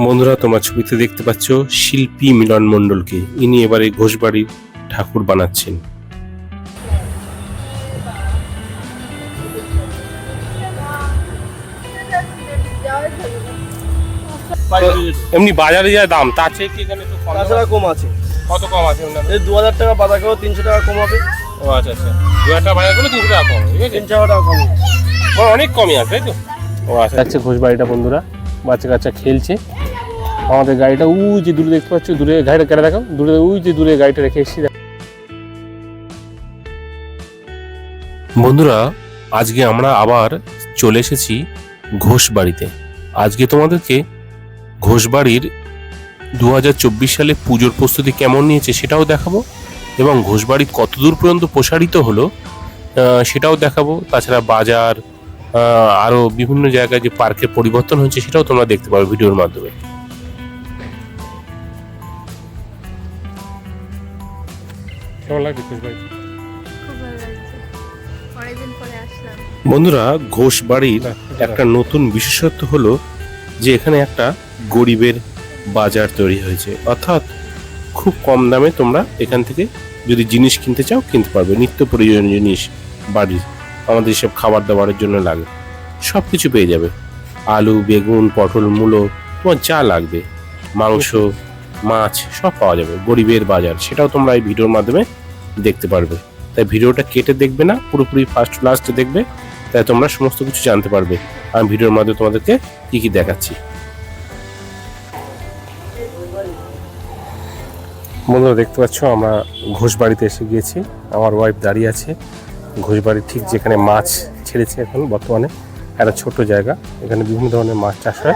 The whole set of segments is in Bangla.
বন্ধুরা, তোমরা ছবিতে দেখতে পাচ্ছ শিল্পী মিলন মণ্ডলকে। ইনি এবারে ঘোষবাড়ির ঠাকুর বানাচ্ছেন। এমনি বাজারে যা দাম তার চেয়ে কি এখানে একটু কম আছে? কত কম আছে? এই 2000 টাকা বাজার করো, 300 টাকা কম হবে। ও আচ্ছা আচ্ছা, 2000 টাকা বাজার করলে 300 টাকা কম হবে, ঠিক আছে? 300 টাকা কম হবে, অনেক কমই আছে, তাই তো? ও আচ্ছা আচ্ছা। ঘোষবাড়িটা বন্ধুরা, বাচ্চা কাচ্চা খেলছে। আমাদের গাড়িটা ওই যে দূরে দেখতে পাচ্ছ, দূরে গাড়িটা কেটে দেখো, দূরে ওই যে দূরে গাড়িটা রেখে এসেছি। বন্ধুরা, আজকে আমরা আবার চলে এসেছি ঘোষবাড়িতে। আজকে তোমাদেরকে ঘোষবাড়ির 2024 সালে পুজোর প্রস্তুতি কেমন নিয়েছে সেটাও দেখাবো, এবং ঘোষবাড়ি কতদূর পর্যন্ত প্রসারিত হলো সেটাও দেখাবো। তাছাড়া বাজার, আরও বিভিন্ন জায়গায় যে পার্কের পরিবর্তন হয়েছে সেটাও তোমরা দেখতে পারো ভিডিওর মাধ্যমে। কেমন লাগছে ঘোষবাড়ি? বন্ধুরা, ঘোষবাড়ির একটা নতুন বিশেষত্ব হলো যে এখানে একটা গরিবের বাজার তৈরি হয়েছে, অর্থাৎ খুব কম দামে তোমরা এখান থেকে যদি জিনিস কিনতে চাও কিনতে পারবে। নিত্য প্রয়োজনীয় জিনিস, বাড়ির আমাদের সব খাবার দাবারের জন্য লাগে সব কিছু পেয়ে যাবে। আলু, বেগুন, পটল, মূলো, তোমার যা লাগবে, মাংস, মাছ সব পাওয়া যাবে। গরিবের বাজার, সেটাও তোমরা এই ভিডিওর মাধ্যমে দেখতে পারবে। তাই ভিডিওটা কেটে দেখবে না, পুরোপুরি ফার্স্ট টু লাস্টে দেখবে, তাই তোমরা সমস্ত কিছু জানতে পারবে আমি ভিডিওর মাধ্যমে তোমাদেরকে কি কি দেখাচ্ছি। বন্ধুরা, দেখতে পাচ্ছ আমরা ঘোষবাড়িতে এসে গিয়েছি। আমার ওয়াইফ দাঁড়িয়ে আছে ঘোষবাড়ির ঠিক যেখানে মাছ ছেড়েছে এখন বর্তমানে, একটা ছোট জায়গা, এখানে বিভিন্ন ধরনের মাছ চাষ হয়।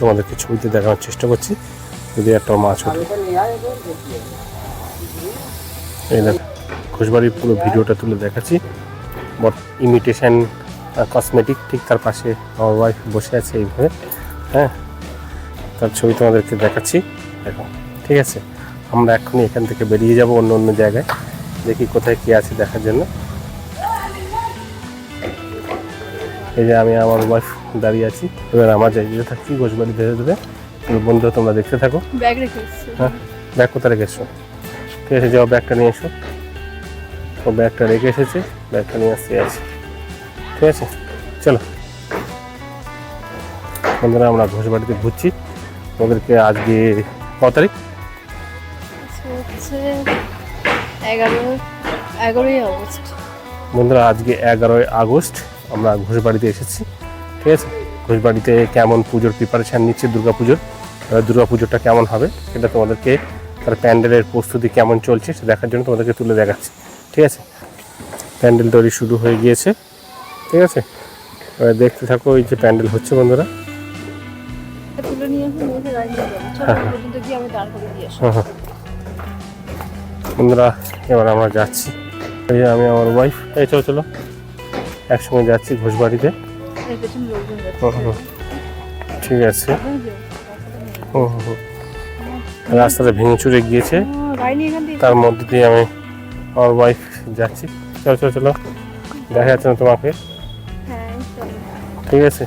তোমাদেরকে ছবিতে দেখানোর চেষ্টা করছি, যদি একটা মাছ ওঠে। এই দেখ, ঘোষবাড়ির পুরো ভিডিওটা তুলে দেখাচ্ছি। ইমিটেশন কসমেটিক, ঠিক তার পাশে আমার ওয়াইফ বসে আছে এইভাবে। হ্যাঁ, তার ছবি তোমাদেরকে দেখাচ্ছি, দেখো, ঠিক আছে? আমরা এখনই এখান থেকে বেরিয়ে যাব অন্য অন্য জায়গায়, দেখি কোথায় কি আছে দেখার জন্য। এই যে আমি আমার ওয়াইফ দাঁড়িয়ে আছি, এবার আমার জায়গায় থাকছি ঘোষবাড়ি ধীরে ধীরে। বন্ধুরা, তোমরা দেখতে থাকো। হ্যাঁ, ব্যাগ কোথায় রেখে এসো? ঠিক আছে, যাও ব্যাগটা নিয়ে এসো। ও ব্যাগটা রেখে এসেছে, ব্যাগটা নিয়ে আসতে আছে, ঠিক আছে? চলো বন্ধুরা, আমরা ঘোষবাড়িতে ঘুরছি। ওদেরকে আজকে কত তারিখ? 11ই আগস্ট। বন্ধুরা, আজকে 11ই আগস্ট আমরা ঘোষবাড়িতে এসেছি, ঠিক আছে? ঘোষবাড়িতে কেমন পুজোর প্রিপারেশান নিচ্ছে দুর্গাপুজোটা কেমন হবে সেটা তোমাদেরকে, তার প্যান্ডেলের প্রস্তুতি কেমন চলছে সেটা দেখার জন্য তোমাদেরকে তুলে দেখাচ্ছি, ঠিক আছে? প্যান্ডেল তৈরি শুরু হয়ে গিয়েছে, ঠিক আছে? এবার দেখতে থাকো, এই যে প্যান্ডেল হচ্ছে বন্ধুরা। বন্ধুরা, এবার আমরা যাচ্ছি, এই যে আমি আমার ওয়াইফ, এই চলো চলো একসঙ্গে যাচ্ছি ঘোষবাড়িতে। ঠিক আছে, রাস্তাটা ভেঙে চুরে গিয়েছে, তার মধ্যে দিয়ে আমি আমার ওয়াইফ যাচ্ছি। চলো চলো চলো, দেখা যাচ্ছে না তোমাকে, ঠিক আছে?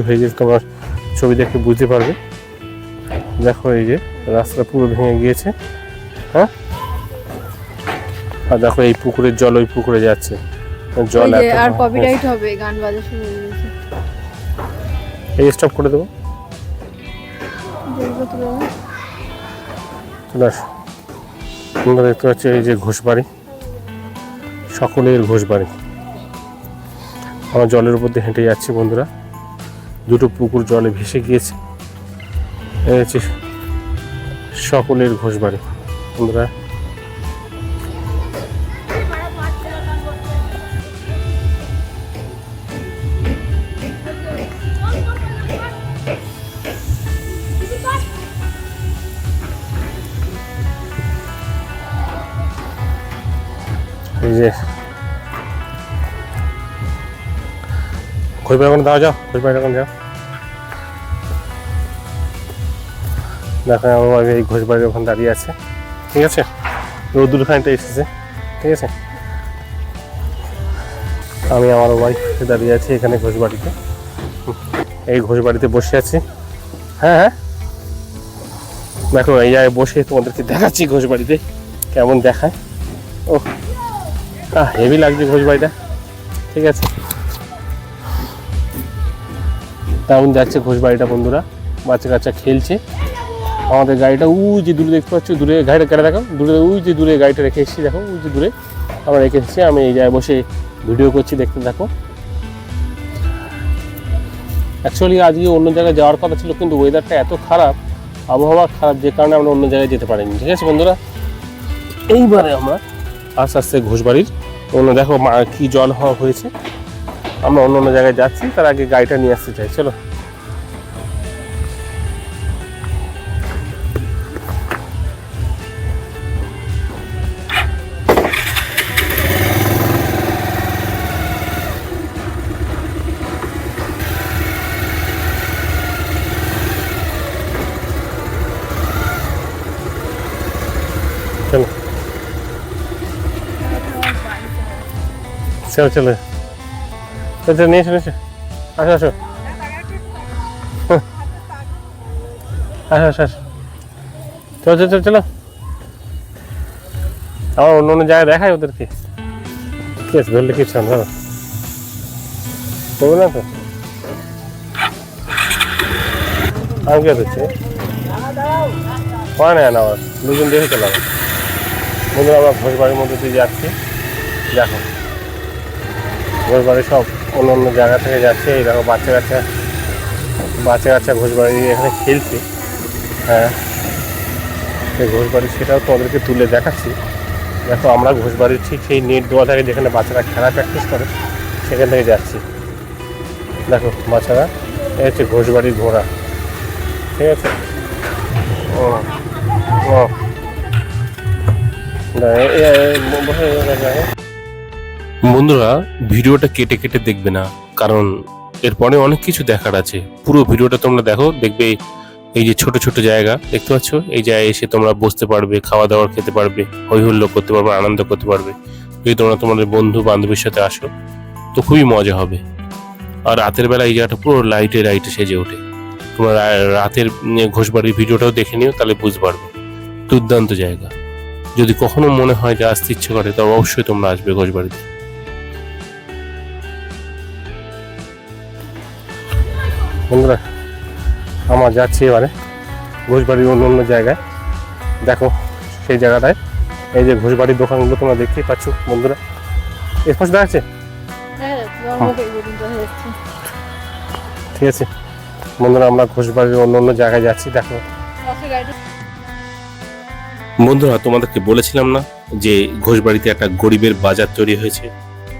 হয়ে গেছে, তোমার ছবি দেখে বুঝতে পারবে। দেখো, এই যে রাস্তাটা পুরো ভেঙে গিয়েছে। হ্যাঁ, আর দেখো এই পুকুরের জল ওই পুকুরে যাচ্ছে, জল আর কপিরাইট হবে, গান বাজা শুরু হয়ে গেছে। এই স্টপ করে দেবো, চলে আসো। তোমরা দেখতে পাচ্ছ এই যে ঘোষবাড়ি, সকলের ঘোষবাড়ি। আমরা জলের উপর দিয়ে হেঁটে যাচ্ছি বন্ধুরা, দুটো পুকুর জলে ভেসে গিয়েছে। এই হচ্ছে সকলের ঘোষবাড়ি বন্ধুরা। এই যে ঘোষবাড়ি এখন দাও, যাও ঘোষবাড়ি এখন যাও। দেখো আমার এই ঘোষবাড়ির ওখানে দাঁড়িয়ে আছে, ঠিক আছে? রোদ্দুর খানিকটা এসেছে, ঠিক আছে? আমি আমার ওয়াইফ দাঁড়িয়ে আছি এখানে ঘোষবাড়িতে। এই ঘোষ বাড়িতে বসে আছি। হ্যাঁ হ্যাঁ, দেখো এই জায়গায় বসে তোমাদেরকে দেখাচ্ছি ঘোষ বাড়িতে কেমন দেখায়। ও হেভি লাগছে ঘোষ বাড়িটা। ঠিক আছে, তেমন যাচ্ছে ঘোষ বাড়িটা বন্ধুরা। বাচ্চা কাচ্চা খেলছে। আমাদের গাড়িটা ওই যে দূরে দেখতে পাচ্ছ, দূরে গাড়িটা কেটে দেখো, দূরে ওই যে দূরে গাড়িটা রেখে এসেছি, দেখো ওই যে দূরে আমরা রেখে এসেছি। আমি এই জায়গায় বসে ভিডিও করছি, দেখতে থাকো। অ্যাকচুয়ালি আজকে অন্য জায়গায় যাওয়ার কথা ছিল, কিন্তু ওয়েদারটা এত খারাপ, আবহাওয়া খারাপ, যে কারণে আমরা অন্য জায়গায় যেতে পারিনি। ঠিক আছে বন্ধুরা, এইবারে আমরা আস্তে আস্তে ঘোষবাড়ির অন্য দেখো কি জল হওয়া হয়েছে। আমরা অন্য অন্য জায়গায় যাচ্ছি, তার আগে গাড়িটা নিয়ে আসতে চাই। চলো। চলো চলো চলো চলো, নিয়ে এসো নিয়ে এসো, আসো আসো, আসো আসো আসো, চলো চলো চলো চলো। আমার অন্য অন্য জায়গায় দেখায় ওদেরকে। ঠিক আছে, ধরলে কিছু না, ধরো, করবো না তো। আমি কে দিচ্ছি হয় না আমার দুজন দেখে চলে যাবে। বন্ধুরা আমরা ঘোষ বাড়ির মধ্যে দিয়ে যাচ্ছি, দেখো ঘোষ বাড়ি সব অন্য অন্য জায়গা থেকে যাচ্ছে। এই দেখো বাচ্চা কাচ্চা ঘোষ বাড়ি এখানে খেলছে। হ্যাঁ, সেই ঘোষ বাড়ি সেটাও তোমাদেরকে তুলে দেখাচ্ছি। দেখো আমরা ঘোষ বাড়ির ঠিক সেই নেট দেওয়া থাকে যেখানে বাচ্চারা খেলা প্র্যাকটিস করে, সেখান থেকে যাচ্ছি। দেখো বাচ্চারা, এই হচ্ছে ঘোষ বাড়ির ঘোড়া। ঠিক আছে, ও ও বন্ধুরা ভিডিওটা কেটে কেটে দেখবে না, কারণ এরপরে অনেক কিছু দেখার আছে। পুরো ভিডিওটা তোমরা দেখো, দেখবে এই যে ছোট ছোট জায়গা দেখতে পাচ্ছ, এই জায়গায় এসে তোমরা বসতে পারবে, খাওয়া দাওয়া খেতে পারবে, হই হুল্লোড় করতে পারবে, আনন্দ করতে পারবে। যদি তোমরা তোমাদের বন্ধু বান্ধবীর সাথে আসো তো খুবই মজা হবে। আর রাতের বেলা এই জায়গাটা পুরো লাইটে সেজে ওঠে। তোমরা রাতের ঘোষবাড়ির ভিডিওটাও দেখে নিও, তাহলে বুঝতে পারবে। দুর্দান্ত জায়গা। যদি কখনো মনে হয় যে আসতে ইচ্ছে করে, তবে অবশ্যই তোমরা আসবে ঘোষবাড়িতে। বন্ধুরা আমার যাচ্ছি এবারে ঘোষবাড়ির অন্য অন্য জায়গায়। দেখো সেই জায়গাটায় এই যে ঘোষবাড়ির দোকানগুলো তোমরা দেখতেই পাচ্ছ বন্ধুরা, স্পষ্ট দেখাচ্ছে। ঠিক আছে বন্ধুরা, আমরা ঘোষবাড়ির অন্য অন্য জায়গায় যাচ্ছি। দেখো বন্ধুরা, তোমাদেরকে বলেছিলাম না যে ঘোষবাড়িতে একটা গরিবের বাজার তৈরি হয়েছে।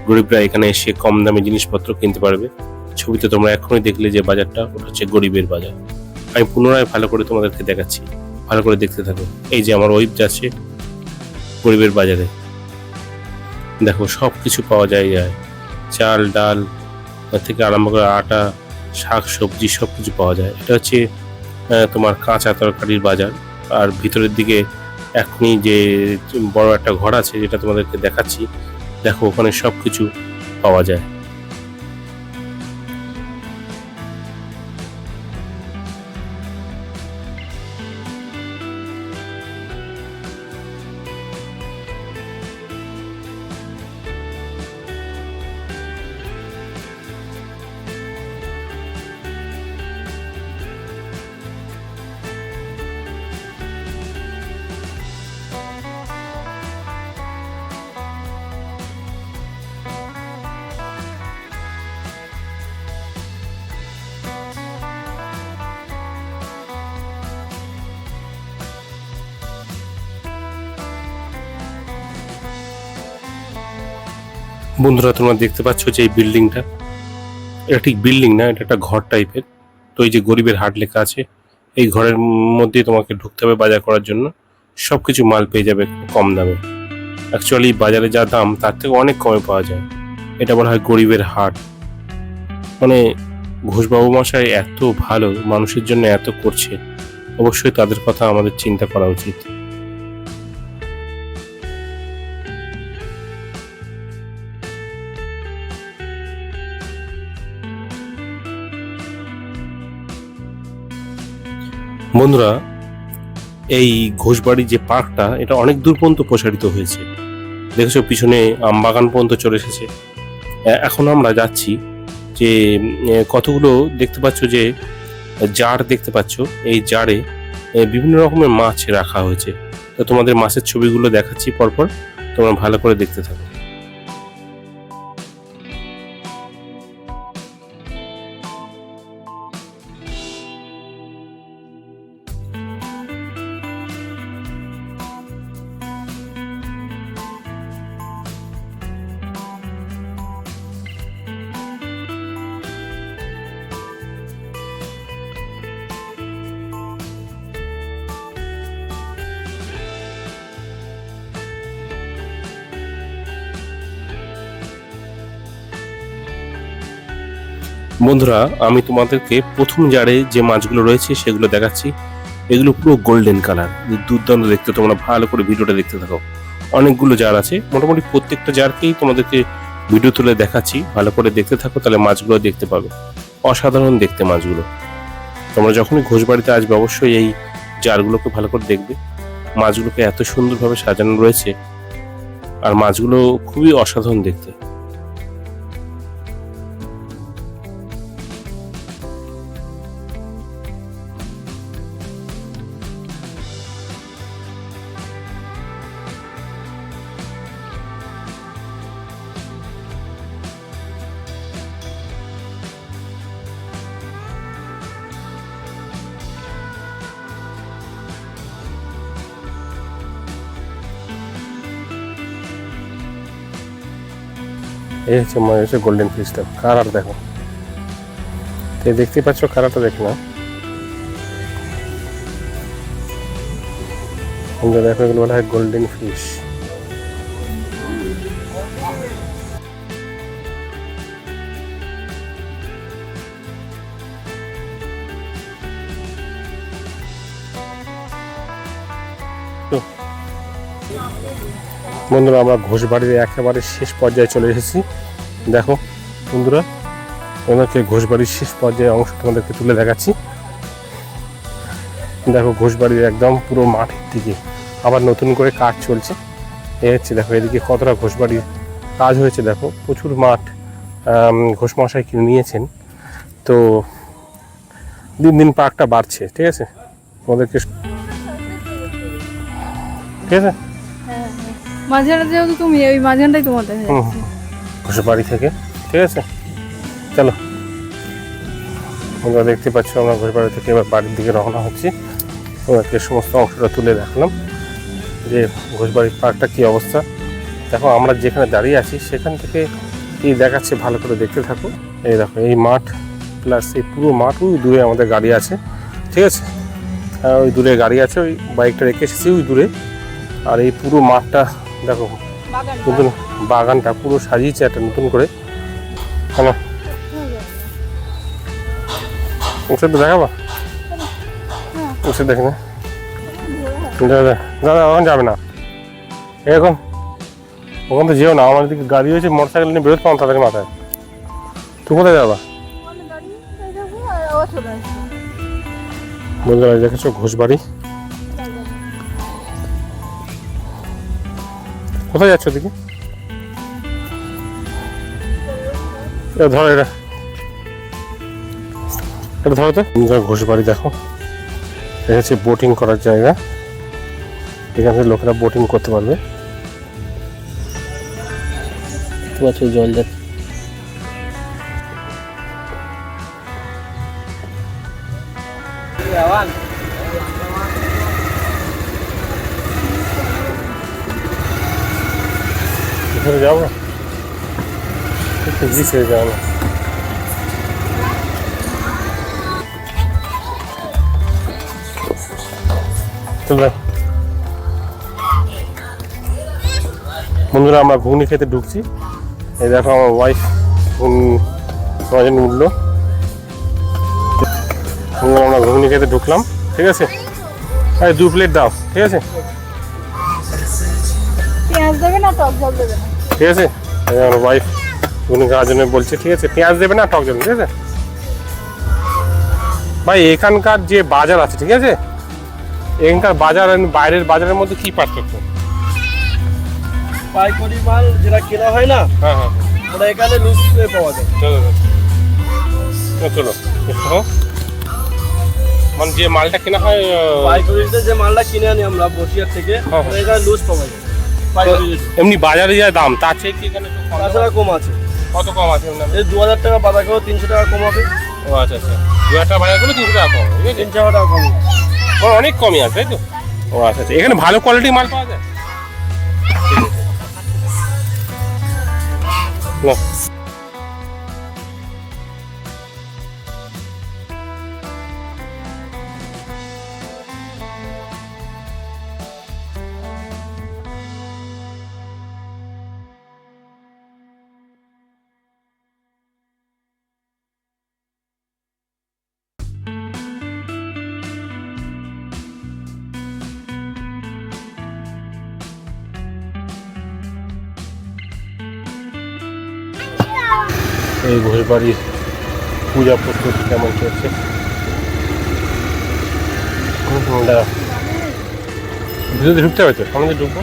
গরিবরা এখানে এসে কম দামে জিনিসপত্র কিনতে পারবে। ছবিতে তোমরা এখনই দেখলে যে বাজারটা, ওটা হচ্ছে গরিবের বাজার। আমি পুনরায় ভালো করে তোমাদেরকে দেখাচ্ছি, ভালো করে দেখতে থাকো। এই যে আমার ওয়াইফ যাচ্ছে গরিবের বাজারে। দেখো সব কিছু পাওয়া যায়, চাল ডাল থেকে আরম্ভ করে আটা, শাক সবজি সব কিছু পাওয়া যায়। এটা হচ্ছে তোমার কাঁচা তরকারির বাজার। আর ভিতরের দিকে এখনই যে বড় একটা ঘর আছে, যেটা তোমাদেরকে দেখাচ্ছি, দেখো ওখানে সব কিছু পাওয়া যায়। বন্ধুরা তোমরা দেখতে পাচ্ছ যে এই বিল্ডিংটা, এটা ঠিক বিল্ডিং না, এটা একটা ঘর টাইপের। তো এই যে গরিবের হাট লেখা আছে, এই ঘরের মধ্যে তোমাকে ঢুকতে হবে বাজার করার জন্য। সবকিছু মাল পেয়ে যাবে কম দামে। অ্যাকচুয়ালি বাজারে যা দাম তার থেকে অনেক কমে পাওয়া যায়। এটা বলা হয় গরিবের হাট। মানে ঘোষবাবু মশাই এত ভালো, মানুষের জন্য এত করছে, অবশ্যই তাদের কথা আমাদের চিন্তা করা উচিত। বন্ধুরা, এই ঘোষবাড়ির যে পার্কটা এটা অনেক দূর পর্যন্ত প্রসারিত হয়েছে। দেখেছো পিছনে আম বাগান পর্যন্ত চলে এসেছে। এখন আমরা যাচ্ছি যে কতগুলো দেখতে পাচ্ছ যে জার দেখতে পাচ্ছ, এই জারে বিভিন্ন রকমের মাছ রাখা হয়েছে। তো তোমাদের মাছের ছবিগুলো দেখাচ্ছি পরপর, তোমরা ভালো করে দেখতে থাকো। বন্ধুরা, আমি তোমাদেরকে প্রথম জারে যে মাছগুলো রয়েছে সেগুলো দেখাচ্ছি। এগুলো পুরো গোল্ডেন কালার, দুর্দান্ত দেখতে। তোমরা ভালো করে ভিডিওটা দেখতে থাকো। অনেকগুলো জার আছে, মোটামুটি প্রত্যেকটা জারকেই তোমাদেরকে ভিডিও তুলে দেখাচ্ছি। ভালো করে দেখতে থাকো, তাহলে মাছগুলো দেখতে পাবে। অসাধারণ দেখতে মাছগুলো। তোমরা যখনই ঘোষবাড়িতে আসবে অবশ্যই এই জারগুলোকে ভালো করে দেখবে। মাছগুলোকে এত সুন্দরভাবে সাজানো রয়েছে, আর মাছগুলো খুবই অসাধারণ দেখতে। এই হচ্ছে গোল্ডেন ফিশটা। কালার দেখো, দেখতে পাচ্ছ কালারটা দেখো না? দেখো, এগুলো বলা হয় গোল্ডেন ফিশ। বন্ধুরা, আমরা ঘোষবাড়ির একেবারে শেষ পর্যায়ে চলে এসেছি। দেখো বন্ধুরা, ওনাকে ঘোষবাড়ির শেষ পর্যায়ে অংশ তোমাদেরকে তুলে দেখাচ্ছি। দেখো, ঘোষবাড়ির একদম পুরো মাঠের দিকে আবার নতুন করে কাজ চলছে। এই হচ্ছে দেখো, এদিকে কতটা ঘোষবাড়ির কাজ হয়েছে। দেখো, প্রচুর মাঠ ঘোষমশাই কিনে নিয়েছেন। তো দিন দিন পার্কটা বাড়ছে। ঠিক আছে, তোমাদেরকে ঠিক আছে। মাঝখানে যেহেতু তুমি ওই মাঝখানটাই তোমার দেখা যাচ্ছে ঘোষবাড়ি থেকে। ঠিক আছে, চলো। তোমরা দেখতে পাচ্ছ আমরা ঘোষবাড়ি থেকে এবার বাড়ির দিকে রওনা হচ্ছি। তোমাকে সমস্ত অংশটা তুলে দেখালাম যে ঘোষবাড়ির পার্কটা কী অবস্থা। দেখো, আমরা যেখানে দাঁড়িয়ে আছি সেখান থেকে কি দেখাচ্ছে, ভালো করে দেখতে থাকো। এই দেখো, এই মাঠ প্লাস এই পুরো মাঠ, ওই দূরে আমাদের গাড়ি আছে। ঠিক আছে, ওই দূরে গাড়ি আছে, ওই বাইকটা রেখে এসেছি ওই দূরে। আর এই পুরো মাঠটা দেখো, নতুন বাগানটা পুরো সাজিয়েছে একটা নতুন করে। হ্যাঁ, ওষুধ দেখাবা? ওষুধ দেখে না দাদা, দাদা ওখানে যাবে না এখন, ওখান তো যেও না। আমার দিকে গাড়ি হয়েছে, মোটর সাইকেল নিয়ে বেরোতে পারো তাদের মাথায়। তুই কোথায় যাবা? বন্ধুরা, দেখেছো ঘোষবাড়ি। কোথায় যাচ্ছ দিকে? ধরো এটা, এটা ধরো তো। ঘোষবাড়ি দেখো, এটা হচ্ছে বোটিং করার জায়গা। এখানে লোকেরা বোটিং করতে পারবে। জল যাচ্ছে। এখানে যাবো, একটু জিস হয়ে যাবো না। বন্ধুরা, আমরা ঘুগনি খেতে ঢুকছি। এই দেখো, আমার ওয়াইফ তোমার জন্য উঠলো। আমরা ঘুগনি খেতে ঢুকলাম। ঠিক আছে, 2 প্লেট দাও। ঠিক আছে, পেঁয়াজ দেবে না টক জল দেবে না? ঠিক আছে, আমার ওয়াইফ ঘুগনি খাওয়ার জন্য বলছে। ঠিক আছে, পেঁয়াজ দেবে না টক জল? ঠিক আছে, ভাই এখানকার যে বাজার আছে, ঠিক আছে, এখানকার বাজার আর বাইরের বাজারের মধ্যে কি পার্থক্য? পাইকারি মাল যেটা কেনা হয় না, হ্যাঁ হ্যাঁ, ওটা এখানে লুজ পাওয়া যায়। চলো চলো চলো। মানে যে মালটা কেনা হয় পাইকারিতে যে মালটা কিনে আনি আমরা বসিয়ার থেকে, হ্যাঁ। ওটা এখানে লুজ পাওয়া যায় পাইকারি রেটে। এমনি বাজারে যা দাম তার চেয়ে কি এখানে একটু কম? তাছাড়া কম আছে। কত কম আছে আপনার? এই 2000 টাকা বাঁধাকপি 300 টাকা কম হবে। ও আচ্ছা আচ্ছা, 2000 টাকা বাজার করলে 300 টাকা কম, ঠিক আছে? 300 টাকা কম হবে। ও অনেক কমই আছে, তাই তো? ও আচ্ছা আচ্ছা, এখানে ভালো কোয়ালিটির মাল পাওয়া যায়? ঠিক আছে। নাও। এই ঘোষবাড়ির পূজা প্রস্তুতি কেমন চলছে? দাঁড়া, ভিতরে ঢুকতে হবে তো, আমাদের ঢুকবো।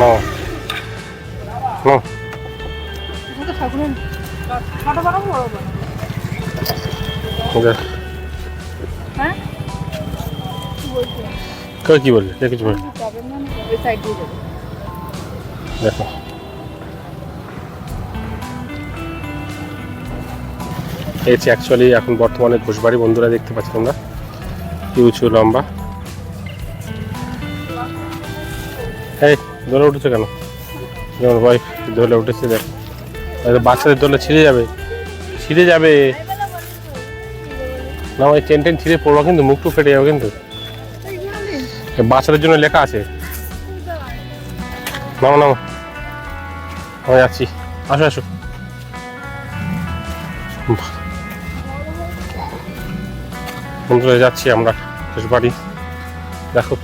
নাও নাও। এটা ঠাকুরের ছোট বানাবো বড় বানাবো? দেখ, হ্যাঁ কি বলছো? কেউ কি বলবে? কে কিছু বলবে? যাবেন না ওই সাইড দিয়ে যাবেন। দেখো, এই হচ্ছে অ্যাকচুয়ালি এখন বর্তমানে ঘোষবাড়ি। বন্ধুরা দেখতে পাচ্ছ তোমরা, কি উঁচু লম্বা। এই দোলে উঠেছে কেন? যেমন ভাই দোলে উঠেছে, দেখ বাচ্চাদের দোলে ছিঁড়ে যাবে, ছিঁড়ে যাবে। না ওই চেন টেন ছিঁড়ে পড়বো কিন্তু, মুখ টুক ফেটে যাবে কিন্তু। বাচ্চাদের জন্য লেখা আছে। নামো নামো, আমি যাচ্ছি, আসো আসো। বন্ধুরা যাচ্ছি আমরা ঘোষবাড়ি। দেখো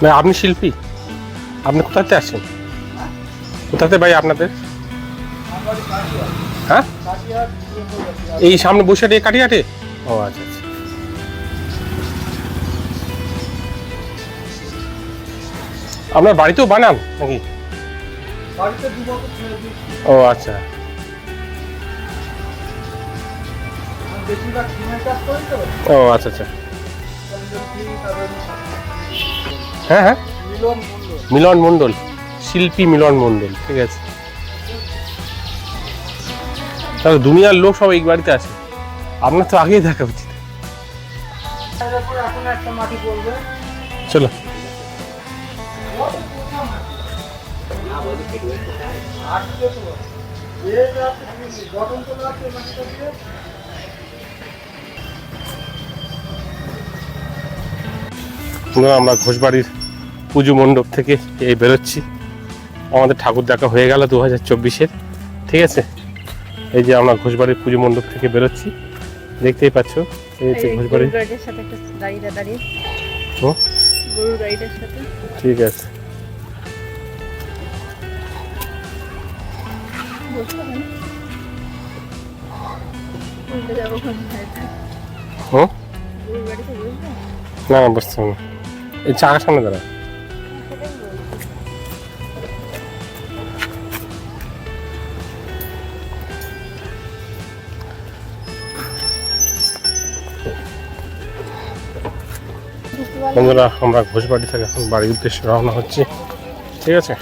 না, আপনি শিল্পী, আপনি কোথাতে আসেন? কোথাতে ভাই আপনাদের? হ্যাঁ, এই সামনে বসে কাটিয়াটে। ও আচ্ছা আচ্ছা। আপনার বাড়িতেও বানান নাকি? বাড়িতে 2 বছর ছেড়ে দিয়েছি। ও আচ্ছা। আমি বেশিরভাগ সিমেন্ট কাজ করি তো। ও আচ্ছা আচ্ছা। হ্যাঁ হ্যাঁ, মিলন মণ্ডল, শিল্পী মিলন মণ্ডল, ঠিক আছে। তাহলে দুনিয়ার লোক সব এই বাড়িতে আছে, আপনার তো আগেই দেখা উচিত। এখন একটা মাটি পড়বে। চলো। আমরা ঘোষবাড়ির পুজো মণ্ডপ থেকে এই বেরোচ্ছি। আমাদের ঠাকুর দেখা হয়ে গেল 2024-এর, ঠিক আছে। এই যে আমরা ঘোষবাড়ির পুজো মণ্ডপ থেকে বেরোচ্ছি, দেখতেই পাচ্ছ। এই হচ্ছে ঘোষবাড়ির গাড়িটার সাথে একটা গাড়িটা দাঁড়িয়ে, হুম, গরুর গাড়িটার সাথে। ঠিক আছে। বসতে হবে না? উল্টে যাবো ওখানে। হুম, গরুর গাড়িতে বসবে? না না, বুঝতে হবে না। এই চাকার সামনে দাঁড়া। সেটাই বলছি। বন্ধুরা আমরা ঘোষবাড়ি থেকে এখন বাড়ির উদ্দেশ্যে রওনা হচ্ছি, ঠিক আছে।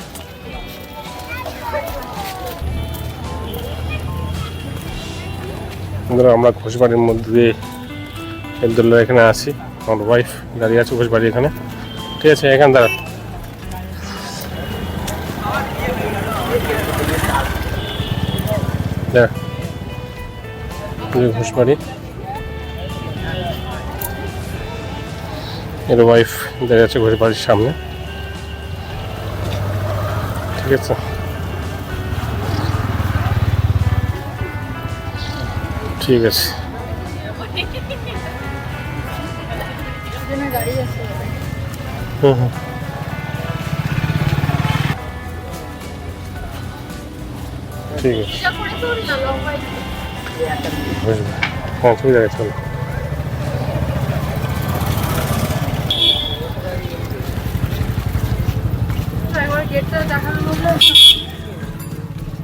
বন্ধুরা আমরা ঘোষবাড়ির মধ্যে দিয়ে এবদুল্লাহ এখানে আছি, আমার ওয়াইফ দাঁড়িয়ে আছে ঘোষবাড়ি এখানে, ঠিক আছে। এখান দাঁড়া দেখ ঘোষবাড়ি, এর ওয়াইফ দাঁড়িয়ে আছে ঘোষবাড়ির সামনে, ঠিক আছে। ঠিক আছে, গাড়ি আছে। হুম, ঠিক আছে। হ্যাঁ ঠিক আছে, চলো। একবার গেটটা দেখানো হলো,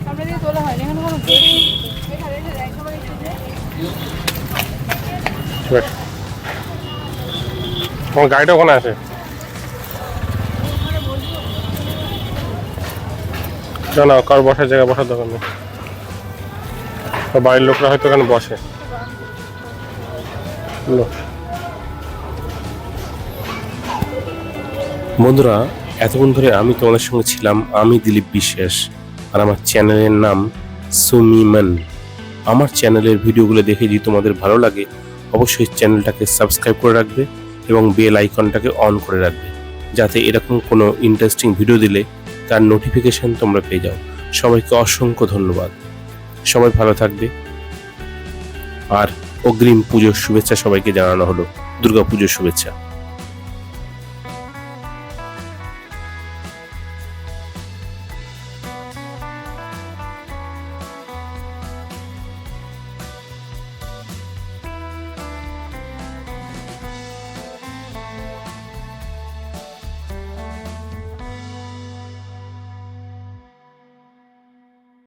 সামনে দিয়ে তোলা হয়নি, এখানে কোনো গেট নেই। এখানে এসে একবারে একটু যে বেশ, তোমার গাড়িটা ওখানে আছে, না কার বসার জায়গা, বসার দোকান নেই, বাড়ির লোকরা হয়তো ওখানে বসে। বন্ধুরা এতক্ষণ ধরে আমি তোমাদের সঙ্গে ছিলাম, আমি দিলীপ বিশ্বাস, আর আমার চ্যানেলের নাম সুমিমান। আমার চ্যানেলের ভিডিওগুলো দেখে যদি তোমাদের ভালো লাগে অবশ্যই চ্যানেলটাকে সাবস্ক্রাইব করে রাখবে এবং বেল আইকনটাকে অন করে রাখবে, যাতে এরকম কোনো ইন্টারেস্টিং ভিডিও দিলে তার নোটিফিকেশন তোমরা পেয়ে যাও। সবাইকে অসংখ্য ধন্যবাদ, সবাই ভালো থাকবে। আর অগ্রিম পুজোর শুভেচ্ছা সবাইকে জানানো হলো, দুর্গা পুজোর শুভেচ্ছা।